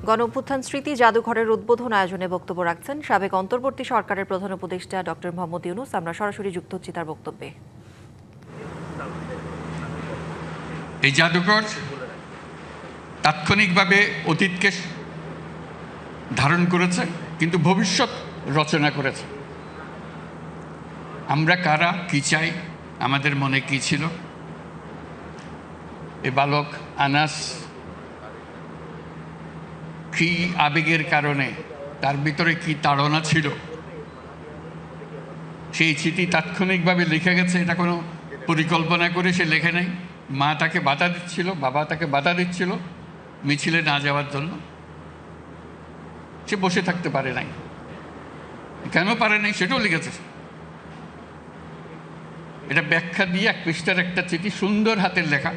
গণঅভ্যুত্থান স্মৃতি জাদুঘরের উদ্বোধন আয়োজনে বক্তব্য রাখছেন সাবেক অন্তর্বর্তী সরকারের প্রধান উপদেষ্টা ডক্টর মোহাম্মদ ইউনূস। আমরা সরাসরি যুক্ত হচ্ছি তার বক্তব্যে। এই জাদুঘর তাৎক্ষণিকভাবে অতীতকে ধারণ করেছে, কিন্তু ভবিষ্যৎ রচনা করেছে। আমরা কারা, কি চাই, আমাদের মনে কি ছিল, এ বালক আনাস কি আবেগের কারণে, তার ভিতরে কি তাড়না ছিল, সেই চিঠি তাৎক্ষণিকভাবে লিখে গেছে। এটা কোনো পরিকল্পনা করে সে লেখে নাই। মা তাকে বাধা দিচ্ছিল, বাবা তাকে বাধা দিচ্ছিল মিছিলে না যাওয়ার জন্য। সে বসে থাকতে পারে নাই। কেন পারে নাই সেটাও লিখেছে। এটা ব্যাখ্যা দিয়ে 1 পৃষ্ঠার একটা চিঠি, সুন্দর হাতের লেখা,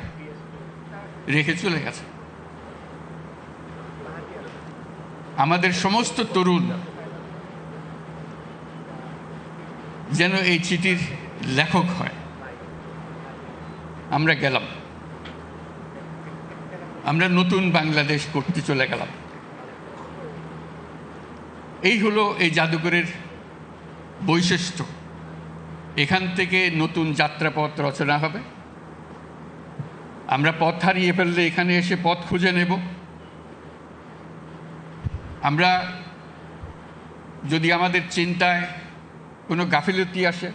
রেখে চলে গেছে। আমাদের সমস্ত তরুণ যেন এই চিঠির লেখক হয়। আমরা গেলাম, আমরা নতুন বাংলাদেশ করতে চলে গেলাম। এই হলো এই জাদুঘরের বৈশিষ্ট্য। এখান থেকে নতুন যাত্রাপথ রচনা হবে। আমরা পথ হারিয়ে ফেললে এখানে এসে পথ খুঁজে নেব। আমরা যদি আমাদের চিন্তায় কোনো গাফিলতি আসে,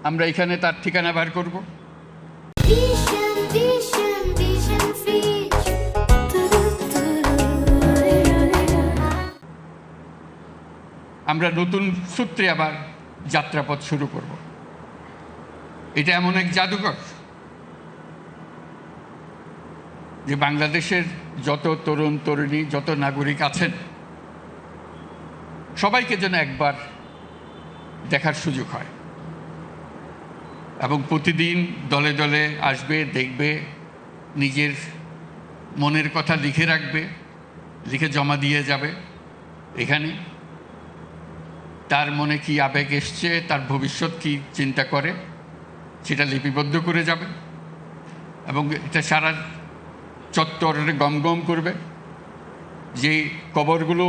আমরা এখানে তার ঠিকানা বার করব। আমরা নতুন সূত্রে আবার যাত্রাপথ শুরু করব। এটা এমন এক জাদুঘর যে বাংলাদেশের যত তরুণ তরুণী, যত নাগরিক আছেন, সবাইকে যেন একবার দেখার সুযোগ হয় এবং প্রতিদিন দলে দলে আসবে, দেখবে, নিজের মনের কথা লিখে রাখবে, লিখে জমা দিয়ে যাবে। এখানে তার মনে কি আবেগ এসছে, তার ভবিষ্যৎ কি চিন্তা করে, সেটা লিপিবদ্ধ করে যাবে এবং এটা সারা চত্বরে গমগম করবে। যে কবরগুলো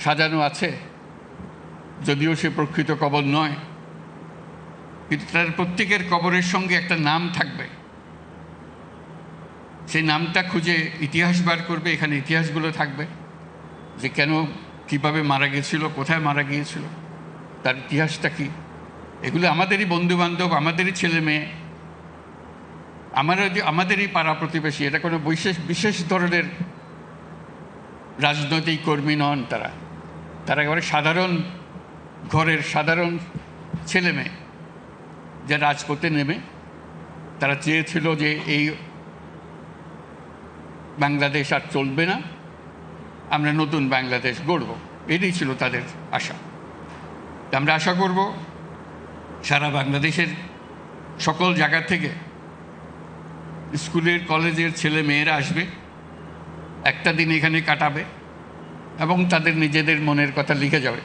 সাজানো আছে, যদিও সে প্রকৃত কবর নয়, কিন্তু তার প্রত্যেকের কবরের সঙ্গে একটা নাম থাকবে। সেই নামটা খুঁজে ইতিহাস বার করবে। এখানে ইতিহাসগুলো থাকবে যে কেন, কীভাবে মারা গিয়েছিল, কোথায় মারা গিয়েছিল, তার ইতিহাসটা কী। এগুলো আমাদেরই বন্ধুবান্ধব, আমাদেরই ছেলে মেয়ে, আমাদেরই পাড়া প্রতিবেশী। এটা কোনো বিশেষ ধরনের রাজনৈতিক কর্মী নন। তারা একেবারে সাধারণ ঘরের সাধারণ ছেলে মেয়ে, যে রাজপথে নেমে তারা চেয়েছিল যে এই বাংলাদেশ আর চলবে না, আমরা নতুন বাংলাদেশ গড়ব। এটাই ছিল তাদের আশা। আমরা আশা করব সারা বাংলাদেশের সকল জায়গা থেকে স্কুলের কলেজের ছেলে মেয়েরা আসবে, একটা দিন এখানে কাটাবে এবং তাদের নিজেদের মনের কথা লিখে যাবে।